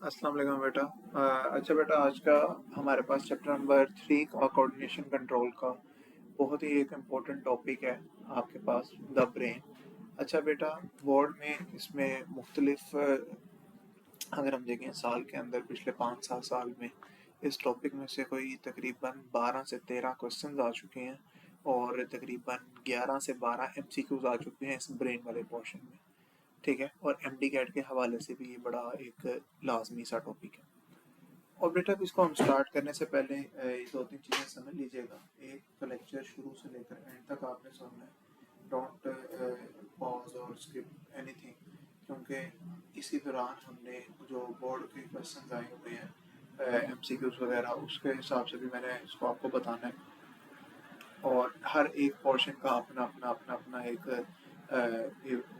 अस्सलाम वालेकुम बेटा। अच्छा बेटा, आज का हमारे पास चैप्टर नंबर 3 का कोऑर्डिनेशन कंट्रोल का बहुत ही एक इम्पोर्टेंट टॉपिक है आपके पास, द ब्रेन। अच्छा बेटा, बोर्ड में इसमें मुख्तलिफ अगर हम देखें साल के अंदर पिछले 5-7 साल में इस टॉपिक में से कोई तकरीबन 12 से 13 क्वेश्चंस आ चुके हैं और तकरीबन 11 से 12 एमसीक्यूज आ चुके हैं इस ब्रेन वाले पोर्शन में। ठीक है, और एमडी कैट के हवाले से भी ये बड़ा एक लाजमी सा टॉपिक है। और बेटा, इसको हम स्टार्ट करने से पहले ये दो तीन चीज़ें समझ लीजिएगा। एक तो लेक्चर शुरू से लेकर एंड तक आपने सुनना है, डोंट पॉज और स्किप एनीथिंग, क्योंकि इसी दौरान हमने जो बोर्ड के क्वेश्चन आए हुए हैं एमसीक्यूज वगैरह, उसके हिसाब से भी मैंने इसको आपको बताना है। और हर एक पोर्शन का अपना अपना अपना अपना एक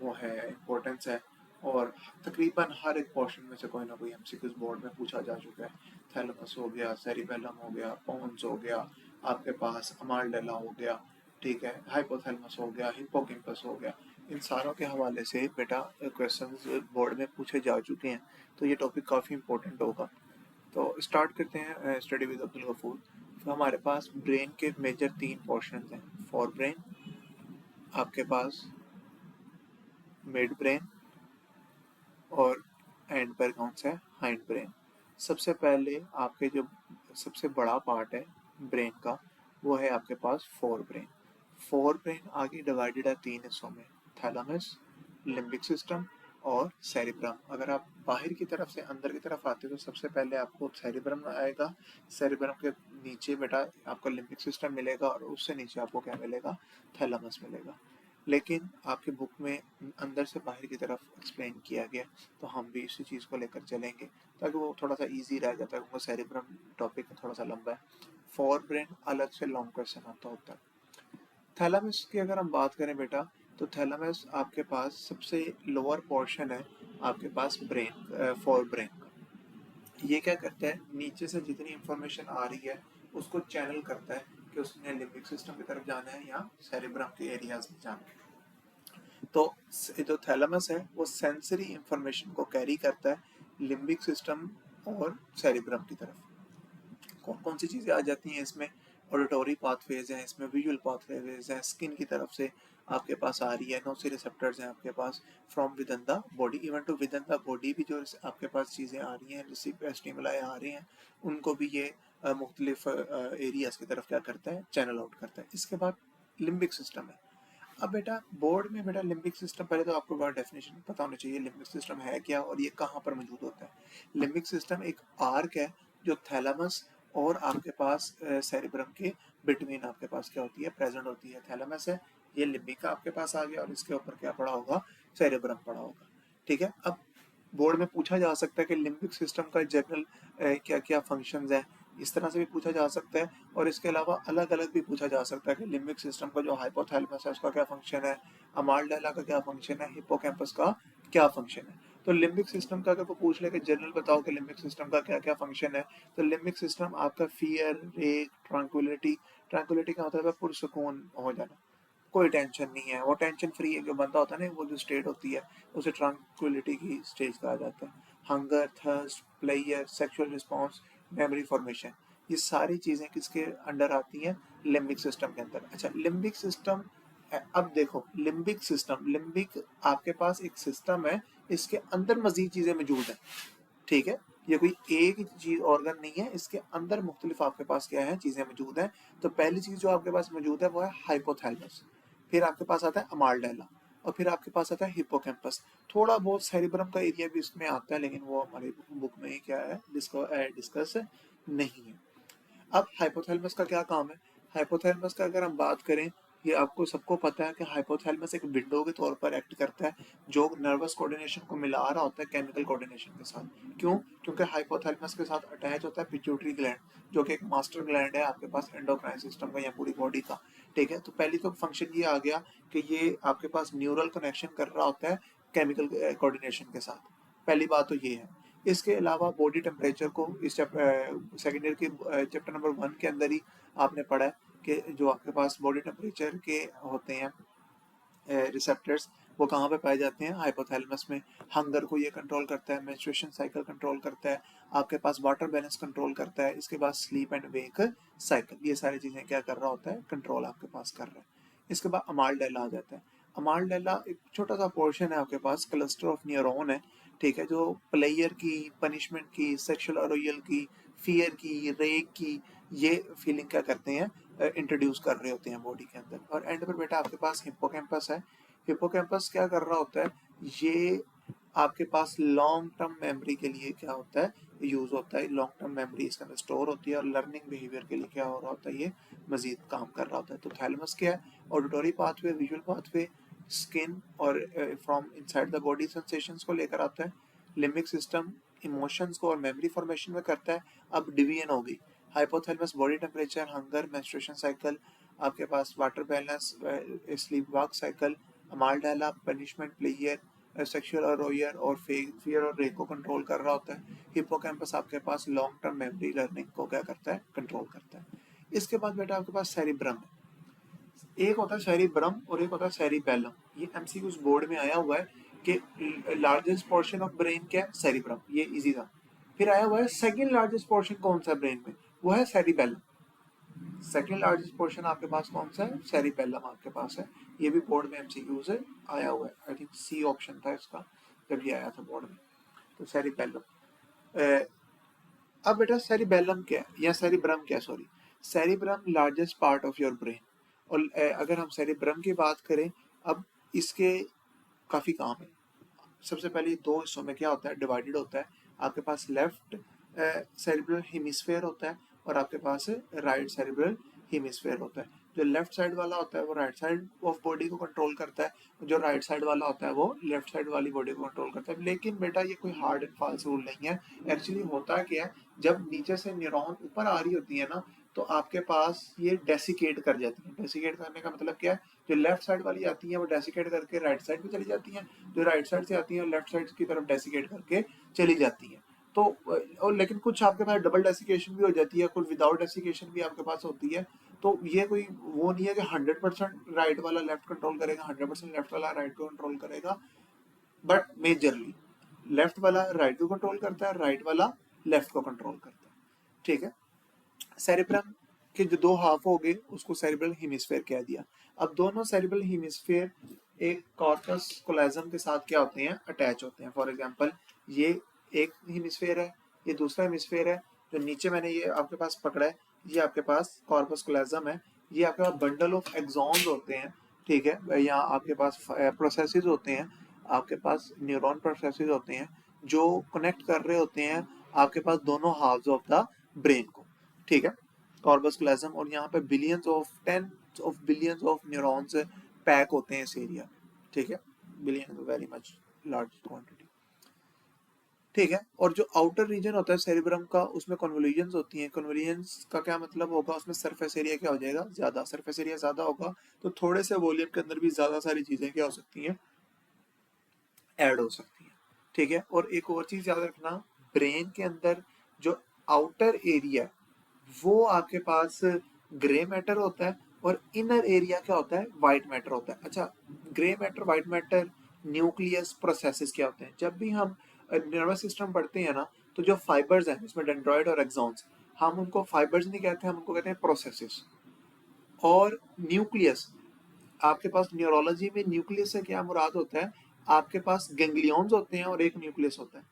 वो है, इम्पोर्टेंस है। और तकरीबन हर एक पोर्शन में से कोई ना कोई एमसीक्यूज बोर्ड में पूछा जा चुका है। थैलेमस हो गया, सेरिबेलम हो गया, पोन्स हो गया, आपके पास अमालडेला हो गया, ठीक है, हाइपोथैलेमस हो गया, हिप्पोकैम्पस हो गया। इन सारों के हवाले से बेटा क्वेश्चंस बोर्ड में पूछे जा चुके हैं, तो ये टॉपिक काफ़ी इंपॉर्टेंट होगा। तो स्टार्ट करते हैं स्टडी विद अब्दुल गफूर। तो हमारे पास ब्रेन के मेजर 3 पोर्शन हैं। फॉर ब्रेन, आपके पास मिड ब्रेन, और एंड पर कौन सा है, हाइंड ब्रेन। सबसे पहले आपके जो सबसे बड़ा पार्ट है ब्रेन का, वो है आपके पास फोर ब्रेन। फोर ब्रेन आगे डिवाइडेड है 3 हिस्सों में, थैलेमस, लिम्बिक सिस्टम और सेरिब्रम। अगर आप बाहर की तरफ से अंदर की तरफ आते हो तो सबसे पहले आपको सेरिब्रम आएगा। सेरिब्रम के नीचे बेटा आपको लिम्बिक सिस्टम मिलेगा और उससे नीचे आपको क्या मिलेगा, थैलेमस मिलेगा। लेकिन आपके बुक में अंदर से बाहर की तरफ एक्सप्लेन किया गया, तो हम भी इसी चीज़ को लेकर चलेंगे ताकि वो थोड़ा सा इजी रह जाता है, क्योंकि सेरिब्रम टॉपिक थोड़ा सा लंबा है। फोर ब्रेन अलग से लॉन्ग क्वेश्चन आता होता है। थैलेमस की अगर हम बात करें बेटा, तो थैलेमस आपके पास सबसे लोअर पोर्शन है आपके पास ब्रेन, फोर ब्रेन का। ये क्या करता है, नीचे से जितनी इंफॉर्मेशन आ रही है उसको चैनल करता है कि उसने लिम्बिक सिस्टम की तरफ जाना है या सेरिब्रम के एरियाज में जाना है। तो जो थैलेमस है वो सेंसरी इंफॉर्मेशन को कैरी करता है लिम्बिक सिस्टम और सेरिब्रम की तरफ। कौन कौन सी चीज़ें आ जाती हैं इसमें, ऑडिटोरी पाथवेज हैं, इसमें विजुअल पाथवेज हैं, स्किन की तरफ से आपके पास आ रही है, नोसी रिसेप्टर्स हैं आपके पास, from within the body, even to within the body भी जो आपके पास चीज़ें आ रही हैं, स्टिमुलाई आ रही हैं, उनको भी ये मुख्तलिफ एरियाज की तरफ क्या करता है, चैनल आउट करता है। इसके बाद लिम्बिक सिस्टम है। अब बेटा बोर्ड में बेटा लिम्बिक सिस्टम, पहले तो आपको बहुत डेफिनेशन पता होना चाहिए लिम्बिक सिस्टम है क्या और ये कहाँ पर मौजूद होता है। लिम्बिक सिस्टम एक आर्क है जो थैलेमस और आपके पास सेरिब्रम के बिटवीन आपके पास क्या होती है, प्रेजेंट होती है। थैलेमस है, ये लिम्बिका आपके पास आ गया और इसके ऊपर क्या पड़ा होगा, सेरिब्रम पड़ा होगा। ठीक है, अब बोर्ड में पूछा जा सकता है कि लिम्बिक सिस्टम का जनरल क्या क्या फंक्शंस हैं, इस तरह से भी पूछा जा सकता है। और इसके अलावा अलग अलग भी पूछा जा सकता है कि लिम्बिक सिस्टम का जो हाइपोथैलेमस है उसका क्या फंक्शन है, अमालडेला का क्या फंक्शन है, हिप्पोकैम्पस का क्या फंक्शन है। तो लिम्बिक सिस्टम का अगर वो पूछ ले कि जनरल बताओ कि लिम्बिक सिस्टम का क्या क्या फंक्शन है, तो लिम्बिक सिस्टम आपका फियर, रेक, ट्रैंक्विलिटी। ट्रैंक्विलिटी का मतलब है पुरसुकून हो जाना, कोई टेंशन नहीं है, वो टेंशन फ्री है जो बंदा होता है ना, वो जो स्टेट होती है उसे ट्रैंक्विलिटी की स्टेज कहा जाता है। Hunger, thirst, pleasure, sexual response, memory formation, ये सारी चीज़ें किसके अंडर आती हैं, लिम्बिक सिस्टम के अंदर। अच्छा, लिम्बिक सिस्टम, अब देखो लिम्बिक सिस्टम, लिम्बिक आपके पास एक सिस्टम है, इसके अंदर मजीद चीज़ें मौजूद हैं। ठीक है, ये कोई एक ही चीज ऑर्गन नहीं है, इसके अंदर मुख्तलिफ आपके पास क्या है, चीजें मौजूद हैं। तो पहली चीज जो आपके पास मौजूद है वो है हाइपोथैलेमस, फिर आपके पास आता है अमालडेला, और फिर आपके पास आता है हिप्पोकैम्पस। थोड़ा बहुत सेरिब्रम का एरिया भी इसमें आता है, लेकिन वो हमारी बुक में ही क्या है, डिस्कस नहीं है। अब हाइपोथैलेमस का क्या काम है, हाइपोथैलेमस का अगर हम बात करें, ये आपको सबको पता है कि हाइपोथैलेमस एक विंडो के तौर पर एक्ट करता है जो नर्वस कोऑर्डिनेशन को मिला रहा होता है केमिकल कोऑर्डिनेशन के साथ। क्यों, क्योंकि हाइपोथैलेमस के साथ अटैच होता है पिट्यूटरी ग्लैंड, जो कि एक मास्टर ग्लैंड है आपके पास एंडोक्राइन सिस्टम का या पूरी बॉडी का। ठीक है, तो पहली तो फंक्शन ये आ गया कि ये आपके पास न्यूरल कनेक्शन कर रहा होता है केमिकल कोऑर्डिनेशन के साथ। पहली बात तो ये है। इसके अलावा बॉडी टेम्परेचर को इस सेकेंड ईयर के चैप्टर नंबर 1 के अंदर ही आपने पढ़ा है कि जो आपके पास बॉडी टेम्परेचर के होते हैं रिसेप्टर्स, वो कहाँ पे पाए जाते हैं? हाइपोथैलेमस में। हंगर को ये कंट्रोल करता है, मेंस्ट्रुएशन साइकिल कंट्रोल करता है, आपके पास वाटर बैलेंस कंट्रोल करता है, इसके बाद स्लीप एंड वेक साइकिल, ये सारी चीजें क्या कर रहा होता है? कंट्रोल आपके पास कर रहा है। इसके बाद अमाल्डेला आ जाता है। अमाल्डेला एक छोटा सा पोर्शन है आपके पास, क्लस्टर ऑफ न्यूरॉन है, ठीक है, जो प्लेयर की, पनिशमेंट की, सेक्सुअल अरोयल की, फियर की, रेक की, ये फीलिंग क्या करते हैं? इंट्रोड्यूस कर रहे होते हैं बॉडी के अंदर। और एंड पर बेटा आपके पास हिप्पोकैम्पस है। हिप्पोकैम्पस क्या कर रहा होता है? ये आपके पास लॉन्ग टर्म मेमोरी के लिए क्या होता है? यूज होता है। लॉन्ग टर्म मेमोरी इसके अंदर स्टोर होती है और लर्निंग बिहेवियर के लिए क्या हो रहा होता है? ये मजीद काम कर रहा होता है। तो थैलेमस क्या है? Auditory pathway, visual pathway, skin और from inside the body sensations को लेकर आता है। लिम्बिक सिस्टम इमोशंस को और मेमोरी फॉर्मेशन में करता है। अब डिवीजन हो गई। Hypothalamus body temperature, hunger, menstruation cycle, आपके पास water balance, sleep wake cycle, अमाल्डेला पनिशमेंट प्लेयर, सेक्सुअल अरोयर और फियर और रेक को कंट्रोल कर रहा होता है। हिप्पोकैम्पस आपके पास लॉन्ग टर्म मेमोरी लर्निंग को क्या करता है? कंट्रोल करता है। इसके बाद बेटा आपके पास सेरिब्रम है। एक होता है सेरिब्रम और एक होता है सेरिबेलम। ये एमसीक्यूज बोर्ड में आया हुआ है कि लार्जेस्ट पोर्शन ऑफ ब्रेन क्या है? सेरिब्रम, ये इजी था। फिर आया हुआ है सेकंड लार्जेस्ट पोर्शन कौन सा ब्रेन में? वो है सेरिबेलम। सेकंड लार्जेस्ट पोर्शन आपके पास कौन सा है? सेरिबेलम आपके पास है। ये भी बोर्ड में एमसीक्यू से आया हुआ है। आई थिंक सी ऑप्शन था इसका जब ये आया था बोर्ड में। तो सेरिबेलम। अब बेटा सेरिबेलम क्या है या सेरिब्रम क्या है? Sorry, cerebrum largest part of your brain. और अगर हम सेरिब्रम की बात करें, अब इसके काफी काम है। सबसे पहले दो हिस्सों में क्या होता है? डिवाइडेड होता है। आपके पास लेफ्ट सेरिब्रल हेमिस्फेयर होता है और आपके पास राइट सेरिब्रल हेमिस्फेयर होता है। जो लेफ्ट साइड वाला होता है वो राइट साइड ऑफ बॉडी को कंट्रोल करता है, जो राइट साइड वाला होता है वो लेफ्ट साइड वाली बॉडी को कंट्रोल करता है। लेकिन बेटा ये कोई हार्ड एंड फास्ट रूल नहीं है। एक्चुअली होता क्या है, जब नीचे से न्यूरॉन ऊपर आ रही होती है ना, तो आपके पास ये डेसिकेट कर जाती है। डेसिकेट करने का मतलब क्या है? जो लेफ्ट साइड वाली आती है वो डेसिकेट करके राइट साइड पे चली जाती हैं, जो राइट साइड से आती है लेफ्ट साइड की तरफ डेसिकेट करके चली जाती हैं। तो और लेकिन कुछ आपके पास डबल डेसिकेशन भी हो जाती है, कुछ विदाउट डेसिकेशन भी आपके पास होती है। तो ये कोई वो नहीं है कि 100% राइट वाला लेफ्ट कंट्रोल करेगा, 100% लेफ्ट वाला राइट को कंट्रोल करेगा, बट मेजरली लेफ्ट वाला राइट को कंट्रोल करता है, राइट वाला लेफ्ट को कंट्रोल करता है। ठीक है। सेरिब्रम के जो दो हाफ हो गए उसको सेरिब्रल हेमिस्फेयर कह दिया। अब दोनों सेरिब्रल हेमिस्फेयर एक कॉर्पस कोलेजम के साथ क्या होते हैं? अटैच होते हैं। फॉर एग्जांपल ये एक हेमिस्फेयर है, ये दूसरा हेमिस्फेयर है। जो नीचे मैंने ये आपके पास पकड़ा है, ये आपके पास कॉर्पस कोलेजम है। ये आपके पास बंडल ऑफ एक्सॉन्स होते हैं, ठीक है। यहाँ आपके पास प्रोसेसेस होते हैं, आपके पास न्यूरॉन प्रोसेसेस होते हैं जो कनेक्ट कर रहे होते हैं आपके पास दोनों हाफ्स ऑफ द ब्रेन को, ठीक है। कॉर्पस क्लेजम, और यहाँ पे billions of tens of billions of neurons pack होते हैं इस एरिया, ठीक है। Billion very much large quantity, ठीक है। और जो आउटर रीजन होता है सेरिब्रम का, उसमें कन्वोल्यूशंस होती हैं। कन्वोल्यूशंस का क्या मतलब होगा? उसमें सरफेस एरिया क्या हो जाएगा? ज्यादा। सरफेस एरिया ज्यादा होगा तो थोड़े से वॉल्यूम के अंदर भी ज्यादा सारी चीजें क्या हो सकती हैं? ऐड हो सकती हैं, ठीक है। और एक और चीज याद रखना, ब्रेन के अंदर जो आउटर एरिया वो आपके पास ग्रे मैटर होता है और इनर एरिया क्या होता है? व्हाइट मैटर होता है। अच्छा, grey matter, white matter, nucleus, processes क्या होते हैं? जब भी हम नर्वस सिस्टम पढ़ते हैं ना, तो जो फाइबर्स हैं इसमें डेंड्रॉइड और एक्सॉन्स, हम उनको फाइबर्स नहीं कहते, हम उनको कहते हैं प्रोसेसेस। और न्यूक्लियस, आपके पास न्यूरोलॉजी में न्यूक्लियस से क्या मुराद होता है? आपके पास गैंग्लियंस होते हैं और एक न्यूक्लियस होता है।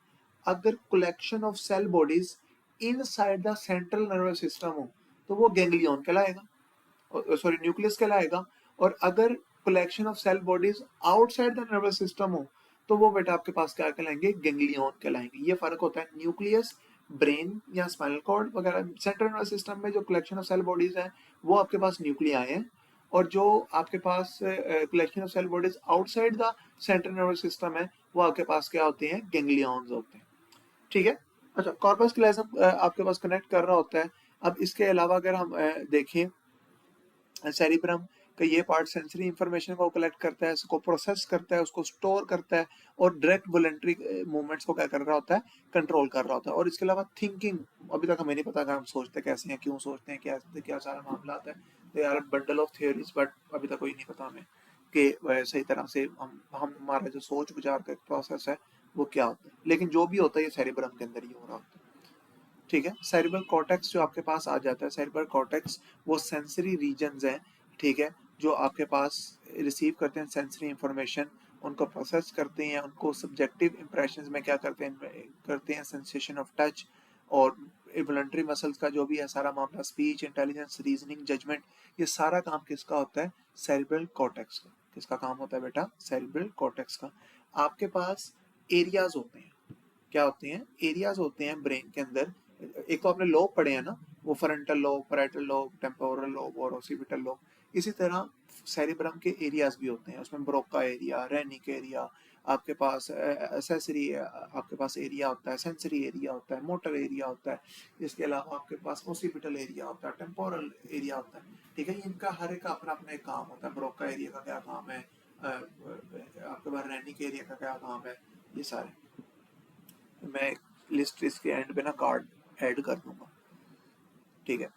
अगर collection of cell bodies inside the central nervous system हो तो वो गैंग्लियन कहलाएगा, सॉरी न्यूक्लियस कहलाएगा। और अगर collection of cell bodies outside the nervous system हो तो वो बेटा आपके पास क्या कहलाएंगे? गैंग्लियन कहलाएंगे। ये फर्क होता है न्यूक्लियस, ब्रेन या स्पाइनल कॉर्ड वगैरह सेंट्रल नर्वस सिस्टम में जो कलेक्शन ऑफ सेल बॉडीज हैं वो आपके पास न्यूक्लियाई हैं, और जो आपके पास collection of cell bodies outside the central nervous system है वो आपके पास क्या होते हैं? गैंग्लियंस होते हैं, ठीक है। अच्छा, कॉर्पस क्लेजम आपके पास कनेक्ट कर रहा होता है। अब इसके अलावा अगर हम देखें, सेरिब्रम का ये पार्ट सेंसरी इंफॉर्मेशन को कलेक्ट करता है, उसको प्रोसेस करता है, उसको स्टोर करता है और डायरेक्ट वॉलंटरी मूवमेंट्स को क्या कर रहा होता है? कंट्रोल कर रहा होता है। और इसके अलावा थिंकिंग अभी तक हमें नहीं पता कि हम सोचते कैसे हैं, क्यों सोचते हैं, क्या क्या सारा मामला आता है। They are bundle of theories, but अभी तक कोई नहीं पता हमें कि सही तरह से हम हमारा जो सोच विचार का एक प्रोसेस है वो क्या होता है। लेकिन जो भी होता है ये सेरिब्रम के अंदर ही हो रहा होता है। ठीक है, सेरिब्रल कॉर्टेक्स जो आपके पास आ जाता है, सेरिब्रल कॉर्टेक्स वो सेंसरी रीजन्स हैं, ठीक है, जो आपके पास रिसीव करते हैं सेंसरी इंफॉर्मेशन, उनको प्रोसेस करते हैं, उनको सब्जेक्टिव इंप्रेशंस में क्या करते हैं सेंसेशन ऑफ टच और इवोलंटरी मसल्स का जो भी है सारा मामला, स्पीच, इंटेलिजेंस, रीजनिंग, जजमेंट, ये सारा काम किसका होता है? सेरिब्रल कॉर्टेक्स का। किसका काम होता है बेटा? सेरिब्रल कॉर्टेक्स का। आपके पास एरियाज होते हैं, क्या होते हैं? एरियाज होते हैं ब्रेन के अंदर। एक तो आपने लोब पढ़े हैं ना, वो frontal lobe, parietal lobe, temporal lobe और ओसिपिटल लोब। इसी तरह सेरिब्रम के एरियाज भी होते हैं, उसमें ब्रोका एरिया, रेनिक एरिया, आपके पास एसेसरी आपके पास एरिया होता है, सेंसरी एरिया होता है, मोटर एरिया होता है, इसके अलावा आपके पास ओसिपिटल एरिया होता है, टेम्पोरल एरिया होता है। ठीक है, इनका हर एक का अपना अपना एक काम होता है। ब्रोका एरिया का क्या काम है, आपके पास रेनिक एरिया का क्या काम है, ये सारे मैं लिस्ट इसके एंड पे ना कार्ड ऐड कर दूंगा। ठीक है,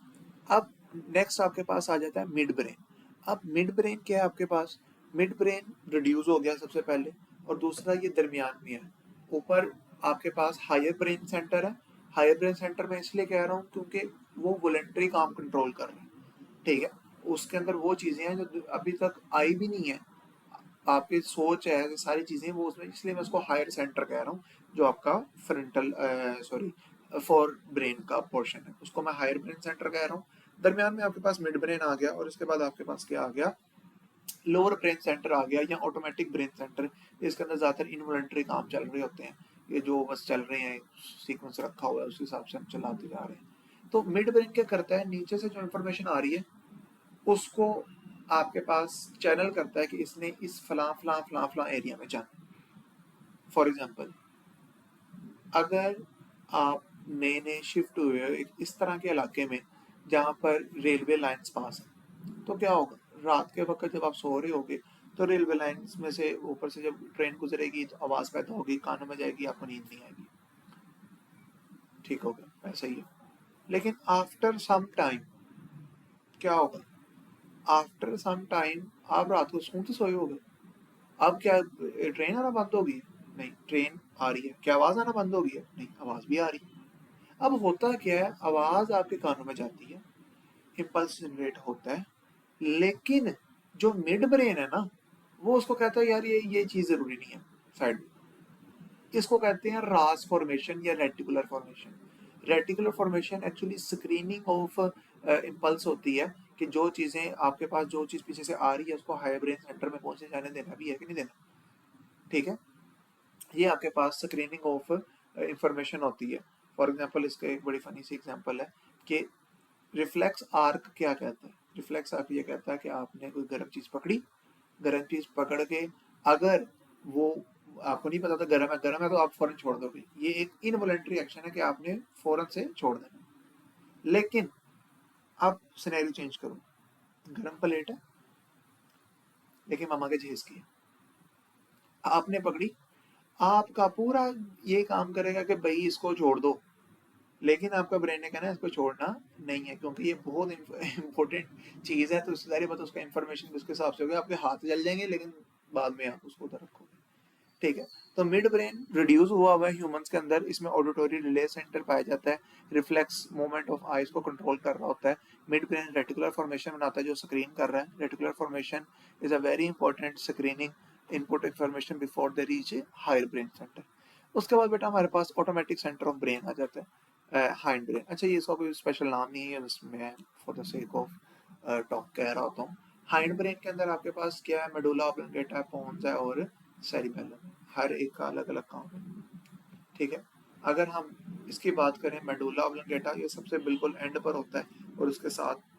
अब नेक्स्ट आपके पास आ जाता है मिड ब्रेन। अब मिड ब्रेन क्या है आपके पास? मिड ब्रेन रिड्यूस हो गया सबसे पहले, और दूसरा ये दरमियान में है। ऊपर आपके पास हायर ब्रेन सेंटर है। हायर ब्रेन सेंटर में इसलिए कह रहा हूँ क्योंकि वो वॉलेंटरी काम कंट्रोल कर रहा है। ठीक है, उसके अंदर वो चीजें हैं जो अभी तक आई भी नहीं है, आपकी सोच है सारी चीजें वो उसमें, इसलिए मैं उसको हायर सेंटर कह रहा हूँ। जो आपका फ्रंटल सॉरी फॉर ब्रेन का पोर्शन है उसको मैं हायर ब्रेन सेंटर कह रहा हूँ। दरमियान में आपके पास मिड ब्रेन आ गया, और इसके बाद आपके पास क्या आ गया? लोअर ब्रेन सेंटर आ गया या ऑटोमेटिक ब्रेन सेंटर। इसके अंदर ज्यादातर इनवॉलंटरी काम चल रहे होते हैं, ये जो बस चल रहे हैं, सीक्वेंस रखा हुआ है उस हिसाब से हम चलाते जा रहे हैं। तो मिड ब्रेन क्या करता है? नीचे से जो इन्फॉर्मेशन आ रही है उसको आपके पास चैनल करता है कि इसने इस फला फला फला फला एरिया में जाना। फॉर एग्जाम्पल, अगर आप नए नए शिफ्ट हुए हो एक इस तरह के इलाके में जहाँ पर रेलवे लाइंस पास है, तो क्या होगा? रात के वक्त जब आप सो रहे होगे तो रेलवे लाइंस में से ऊपर से जब ट्रेन गुजरेगी तो आवाज पैदा होगी, कानों में जाएगी, आपको नींद नहीं आएगी। ठीक हो गया, ऐसा ही है। लेकिन आफ्टर सम टाइम क्या होगा? आफ्टर सम टाइम आप रात को सूते सोए होगे, अब क्या ट्रेन आना बंद होगी? नहीं, ट्रेन आ रही है। क्या आवाज आना बंद होगी? नहीं, आवाज भी आ रही है। अब होता क्या है? आवाज आपके कानों में जाती है, इम्पल्स जनरेट होता है, लेकिन जो मिड ब्रेन है ना, वो उसको कहता है यार ये चीज जरूरी नहीं है, साइड में। इसको कहते हैं रास फॉर्मेशन या reticular formation. Reticular formation actually screening of impulse होती है कि जो चीजें आपके पास, जो चीज पीछे से आ रही है उसको हायर ब्रेन सेंटर में पहुंचे जाने देना भी है कि नहीं देना। ठीक है, ये आपके पास स्क्रीनिंग ऑफ इंफॉर्मेशन होती है। फॉर एग्जांपल, इसका एक बड़ी फनी सी एग्जांपल है कि रिफ्लेक्स आर्क क्या कहता है? रिफ्लेक्स आर्क ये कहता है कि आपने कोई गर्म चीज पकड़ी, गर्म चीज पकड़ के अगर वो आपको नहीं पता था गर्म है तो आप फौरन छोड़ दोगे, ये एक इनवॉलेंट्री एक्शन है कि आपने फौरन से छोड़ देना। लेकिन आप सिनेरियो चेंज करो, गर्म प्लेट है लेकिन मामा के जहेज की है, आपने पकड़ी, आपका पूरा ये काम करेगा कि भाई इसको छोड़ दो, लेकिन आपका ब्रेन ने कहना है इसको छोड़ना नहीं है क्योंकि ये बहुत इंपॉर्टेंट चीज है, तो इससे सारी बात उसका इन्फॉर्मेशन उसके हिसाब से होगी, आपके हाथ जल जाएंगे लेकिन बाद में आप उसको उधर रखोगे। ठीक है, तो मिड ब्रेन रिड्यूस हुआ है ह्यूमंस के अंदर, इसमें ऑडिटोरी रिले सेंटर पाया जाता है, रिफ्लेक्स मूवमेंट ऑफ आईज को कंट्रोल कर रहा होता है। मिड ब्रेन रेटिकुलर फॉर्मेशन बनाता है जो स्क्रीन कर रहा है। Reticular formation is a very important screening input information before the reach higher brain centre. उसके बाद बेटा हमारे पास ऑटोमेटिक सेंटर ऑफ ब्रेन आ जाता है, हाइंड ब्रेन। अच्छा, ये इसका कोई स्पेशल नाम नहीं है, बस मैं for the sake of talk कह रहा होता हूँ। हाइंड ब्रेन के अंदर आपके पास क्या है? मेडुला ऑब्लंगेटा, पोन्स है और सेरिबेलम। हर एक का अलग अलग काम है। ठीक है, अगर हम इसकी बात करें मेडुला ऑब्लंगेटा, ये सबसे बिल्कुल एंड पर होता है और उसके साथ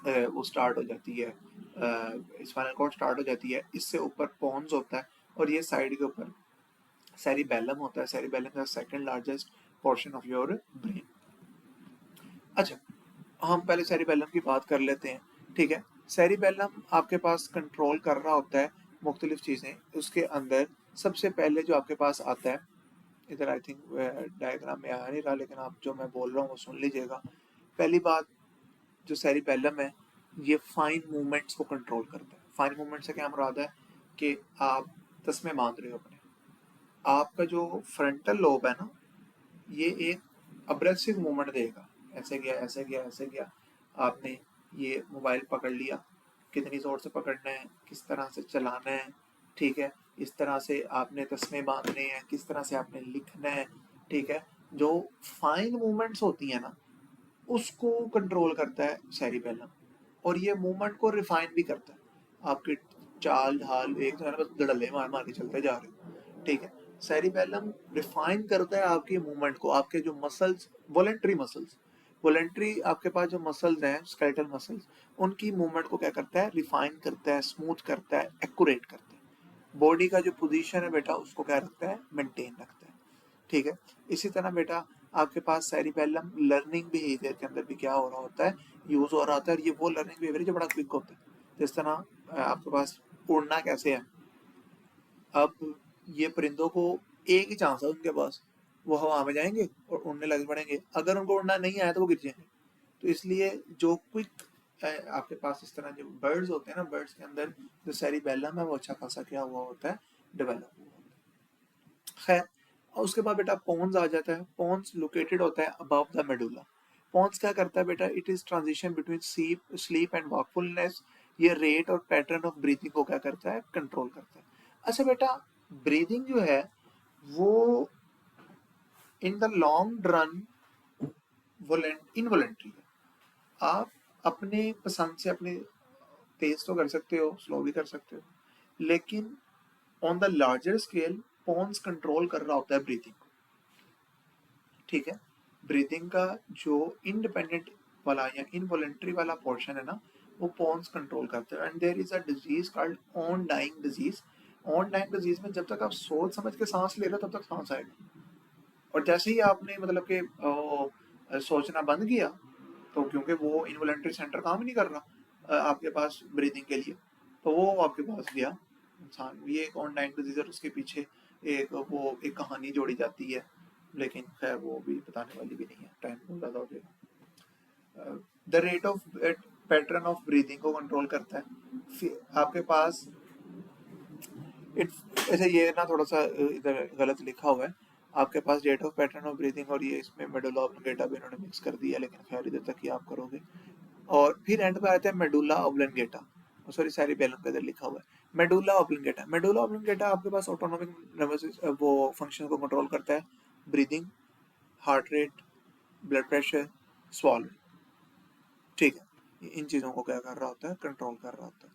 वो स्टार्ट हो जाती है, स्पाइनल कॉर्ड स्टार्ट हो जाती है, इससे ऊपर पोन्स होता है और ये साइड के ऊपर सेरिबेलम होता है। सेरिबेलम का second largest portion of your brain. अच्छा, हम पहले सेरिबेलम की बात कर लेते हैं। ठीक है, सेरिबेलम आपके पास कंट्रोल कर रहा होता है मुख्तलिफ चीज़ें। उसके अंदर सबसे पहले जो आपके पास आता है, इधर आई थिंक डायग्राम में आ नहीं रहा, लेकिन आप जो मैं बोल रहा हूँ वो सुन लीजिएगा। पहली बात, जो सेरिबेलम है ये फाइन मूवमेंट्स को कंट्रोल करता है। फाइन मूवमेंट से क्या मुराद है कि आप तस्मे बांध रहे हो अपने, आपका जो फ्रंटल लोब है ना, ये एक अब्रेसिव मूवमेंट देगा, ऐसे गया ऐसे गया ऐसे गया। आपने ये मोबाइल पकड़ लिया, कितनी ज़ोर से पकड़ना है, किस तरह से चलाना है, ठीक है, इस तरह से आपने तस्मे बांधने हैं, किस तरह से आपने लिखना है, ठीक है। जो फाइन मूवमेंट्स होती हैं ना, उसको कंट्रोल करता है सेरिबेलम, और ये मूवमेंट को रिफाइन भी करता है। आपकी चाल ढाल एक तो बस धड़ल्ले मार मार के चलते जा रहे हो, ठीक है। सेरिबेलम रिफाइन करता है आपकी मूवमेंट को, आपके जो मसल्स, वॉलेंट्री आपके पास जो मसल्स हैं, स्केलेटल मसल्स, उनकी मूवमेंट को क्या करता है, रिफाइन करता है, स्मूथ करता है, एक्यूरेट करता है। बॉडी का जो पोजीशन है बेटा, उसको क्या रखता है, मेंटेन रखता है, ठीक है। इसी तरह बेटा आपके पास सेरिबेलम लर्निंग बिहेवियर के अंदर भी क्या हो रहा होता है, यूज हो रहा होता है, और ये वो लर्निंग बिहेवियर जो बड़ा क्विक होता है। जिस तरह आपके पास उड़ना कैसे है, अब ये परिंदों को एक ही चांस है उनके पास, वो हवा में जाएंगे और उड़ने लग पड़ेंगे, अगर उनको उड़ना नहीं आया तो वो गिर जाएंगे। तो इसलिए जो क्विक आपके पास इस तरह जो बर्ड्स होते हैं ना, बर्ड्स के अंदर जो सेरिबेलम है वो अच्छा खासा क्या हुआ होता है, डेवलप हुआ होता है। खैर, और उसके बाद बेटा पोन्स आ जाता है। पोन्स लोकेटेड होता है अबव द मेडुला। पोन्स क्या करता है बेटा, it is transition between sleep and wakefulness. ये रेट और पैटर्न ऑफ ब्रीथिंग को क्या करता है, कंट्रोल करता है। अच्छा बेटा, ब्रीदिंग जो है वो in the long run involuntary है। आप अपने पसंद से अपने तेज तो कर सकते हो, स्लो भी कर सकते हो, लेकिन on the larger scale pons control कर रहा होता है ब्रीथिंग को, ठीक है। ब्रीथिंग का जो इंडिपेंडेंट वाला या इनवॉलेंट्री वाला पोर्शन है ना, वो पोन्स कंट्रोल करते हैं। And there is a disease called on dying disease. On dying disease में जब तक आप सोच समझ के सांस ले रहे हो तब तक सांस आएगा, और जैसे ही आपने मतलब कि सोचना बंद किया, तो क्योंकि वो इनवॉलेंट्री सेंटर काम ही नहीं कर रहा आपके पास ब्रीदिंग के लिए, तो वो आपके पास गया इंसान। ये एक ऑन डाइंग डिजीज है, उसके पीछे एक कहानी जोड़ी जाती है, लेकिन खैर वो भी बताने वाली भी नहीं है, टाइम बहुत ज़्यादा हो जाएगा। The rate of pattern of breathing को कंट्रोल करता है। फिर आपके पास ऐसे ये ना थोड़ा सा इधर गलत लिखा हुआ है, आपके पास rate of pattern of breathing और ये इसमें मेडुला ऑब्लिंगेटा भी इन्होंने मिक्स कर दिया, लेकिन खैर इधर तक ही आप करोगे। और फिर एंड पे आता है मेडुला ऑब्लिंगेटा, सॉरी सेरिबेलम का इधर लिखा हुआ है मेडुला ऑब्लिंगेटा। मेडुला ऑब्लिंगेटा आपके पास ऑटोनॉमिक नर्वस वो फंक्शन को कंट्रोल करता है, breathing, heart rate, blood pressure, swallow, ठीक है। इन चीज़ों को क्या कर रहा होता है, कंट्रोल कर रहा होता है।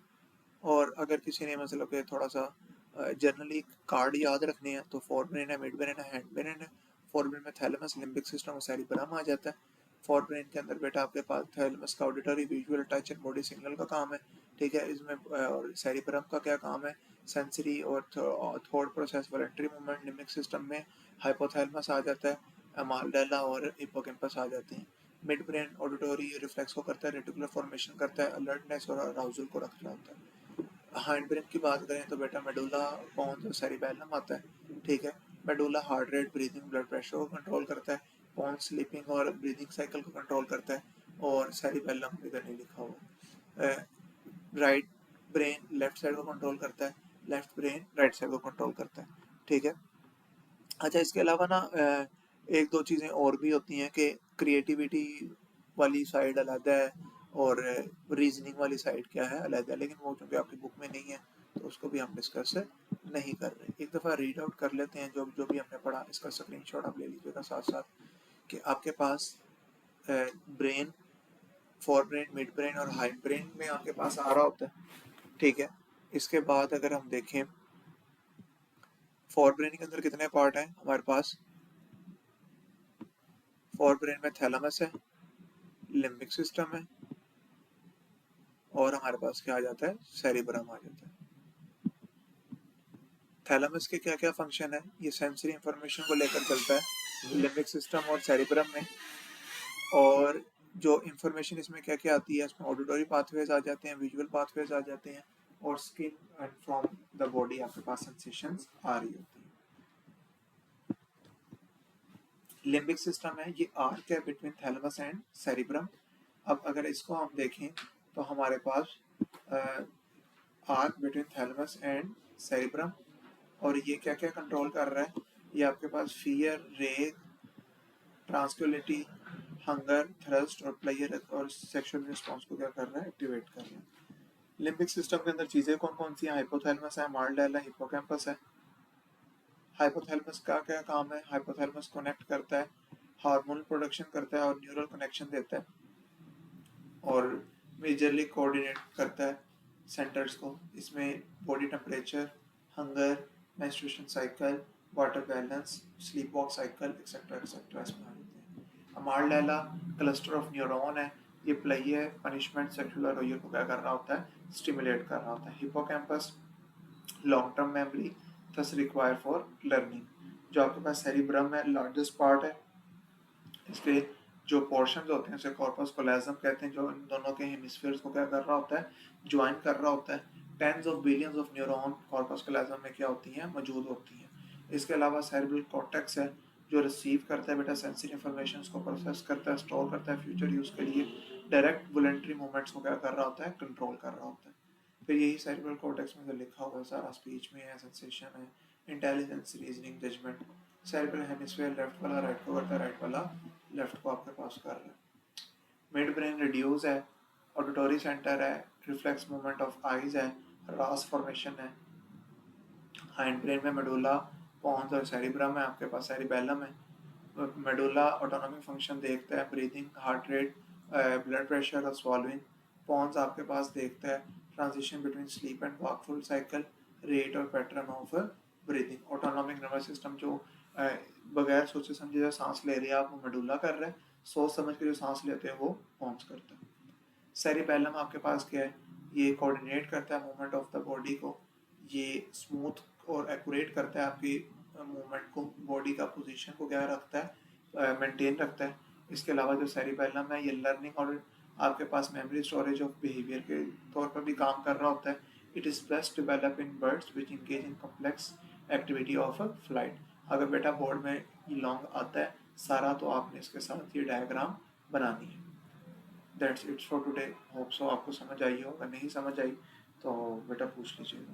और अगर किसी ने मतलब कि थोड़ा सा जनरली कार्ड याद रखने हैं, तो फोर ब्रेन है, मिड ब्रेन है, हैंड ब्रेन है। फोर ब्रेन में थैलेमस, लिम्बिक सिस्टम और सेरिबेलम आ जाता है। फोर ब्रेन के अंदर बेटा आपके पास थैलेमस का auditory, visual, touch and body signal का काम है, ठीक है। इसमें और सेरिबेलम का क्या काम है, सेंसरी और thought process, voluntary movement. Limbic system में हाइपोथैलेमस आ जाता है, अमालडेला और हिप्पोकैम्पस आ जाते हैं। मिड ब्रेन ऑडिटरी रिफ्लेक्स को करता है, रेटिकुलर फॉर्मेशन करता है, अलर्टनेस और अराउजल को रख रहा होता है। हैंड ब्रेन की बात करें तो बेटा मेडुला, पोन्स और सेरिबेलम आता है, ठीक है। Medulla heart rate, breathing, blood pressure को कंट्रोल करता है। पोन्स स्लीपिंग और ब्रीदिंग साइकिल को कंट्रोल करता है, और सेरिबेलम इधर नहीं लिखा हुआ। राइट ब्रेन लेफ्ट साइड को कंट्रोल करता है, लेफ्ट ब्रेन राइट साइड को कंट्रोल करता है, ठीक है। अच्छा, इसके अलावा ना एक दो चीज़ें और भी होती हैं कि क्रिएटिविटी वाली साइड अलग है, और रीजनिंग वाली साइड क्या है, अलग है, लेकिन वो क्योंकि आपकी बुक में नहीं है तो उसको भी हम डिस्कस नहीं कर रहे। एक दफ़ा रीड आउट कर लेते हैं जो जो भी हमने पढ़ा, इसका स्क्रीनशॉट आप ले लीजिएगा साथ साथ, कि आपके पास brain, forebrain, midbrain और हाइंड ब्रेन में आपके पास आ रहा होता है, ठीक है। इसके बाद अगर हम देखें, फोर ब्रेन के अंदर कितने पार्ट हैं हमारे पास, फोर ब्रेन में थैलेमस है, लिम्बिक सिस्टम है, और हमारे पास क्या आ जाता है, सेरिब्रम आ जाता है। थैलेमस के क्या क्या फंक्शन है, ये सेंसरी इंफॉर्मेशन को लेकर चलता है लिम्बिक सिस्टम और सेरिब्रम में। और जो इंफॉर्मेशन इसमें क्या क्या आती है, इसमें ऑडिटरी पाथवेज आ जाते हैं, विजुअल पाथवेज आ जाते हैं, और skin and from the body आपके पास सेंसेशंस आ रही होती है। लिम्बिक सिस्टम है, ये आर्क है बिटवीन थैलेमस एंड सेरिब्रम। अब अगर इसको हम देखें तो हमारे पास arc between thalamus and cerebrum. और ये क्या क्या कंट्रोल कर रहा है? ये आपके पास फियर, रेग, ट्रांसक्युलिटी, हंगर, थ्रस्ट और प्लेयर और सेक्सुअल रिस्पॉन्स को क्या कर रहा है? एक्टिवेट कर रहा है। लिम्बिक सिस्टम के अंदर चीजें कौन कौन सी हैं? हाइपोथैलेमस है, अमाल्डाइला, हिप्पोकैम्पस है। हाइपोथैलेमस का क्या काम है? हाइपोथैलेमस कनेक्ट करता है, हार्मोन प्रोडक्शन करता है और न्यूरल कनेक्शन देता है और मेजरली कोऑर्डिनेट करता है सेंटर्स को। इसमें body temperature, hunger, menstruation cycle, water balance, sleep wake cycle etcetera etcetera इसमें आ जाते हैं। अमाल्डाइला क्लस्टर ऑफ न्यूरॉन है, ये प्ले है पनिशमेंट सेक्सुअल अराउजल को क्या कर रहा होता है? स्टिमुलेट कर रहा होता है। Hippocampus long term memory thus require for learning. जो आपके पास सेरिब्रम है, लार्जेस्ट पार्ट है, इसके जो पोर्शंस होते हैं उसे कॉर्पस कोलोजम कहते हैं, जो इन दोनों के हेमिस्फीयर्स को क्या कर रहा होता है? ज्वाइन कर रहा होता है। Tens of billions of neuron corpus callosum में क्या होती हैं? मौजूद होती हैं। इसके अलावा सेरेब्रल कॉर्टेक्स है, जो रिसीव करता है बेटा सेंसरी इन्फॉर्मेशन को, प्रोसेस करता है, स्टोर करता है फ्यूचर यूज के लिए। डायरेक्ट वॉलंटरी मूवमेंट्स को क्या कर रहा होता है? कंट्रोल कर रहा होता है। फिर यही सेरेब्रल कॉर्टेक्स में जो लिखा हुआ है सारा स्पीच में है, सेंसेशन है, intelligence, reasoning, judgment. Cerebral hemisphere left वाला राइट को करता है, राइट वाला लेफ्ट को आपके पास कर रहा है। मिड ब्रेन रिड्यूस है, ऑडिटोरी सेंटर है, रिफ्लेक्स मूवमेंट ऑफ आईज है, रास फॉर्मेशन है। हाइंड ब्रेन में मेडुला, पॉन्स और सेरिब्रम है, आपके पास सेरिबेलम है। मेडुला ऑटोनॉमिक फंक्शन देखता है, breathing, heart rate, blood pressure और स्वॉल्विंग। पॉन्स आपके पास देखता है transition between sleep and wakeful cycle, rate और pattern of breathing. Autonomic nervous system जो बगैर सोचे समझे जो सांस ले रही है आप, वो मेडुला कर रहा है। सोच समझ के जो सांस लेते हैं वो पॉन्स करता है। सेरिबेलम आपके पास क्या है? ये कोऑर्डिनेट करता है मूवमेंट ऑफ द बॉडी को, ये स्मूथ और एक्यूरेट करता है आपकी मूवमेंट को, बॉडी का पोजीशन को क्या रखता है? मेंटेन रखता है। इसके अलावा जो सेरिबेलम है ये लर्निंग और आपके पास मेमोरी स्टोरेज ऑफ बिहेवियर के तौर पर भी काम कर रहा होता है। It is best develop in birds which engage in complex activity of flight. अगर बेटा बोर्ड में ये लॉन्ग आता है सारा, तो आपने इसके साथ ये डायग्राम बनानी है। That's it's for today. Hope so आपको समझ आई हो, अगर नहीं समझ आई तो बेटा पूछ लीजिएगा।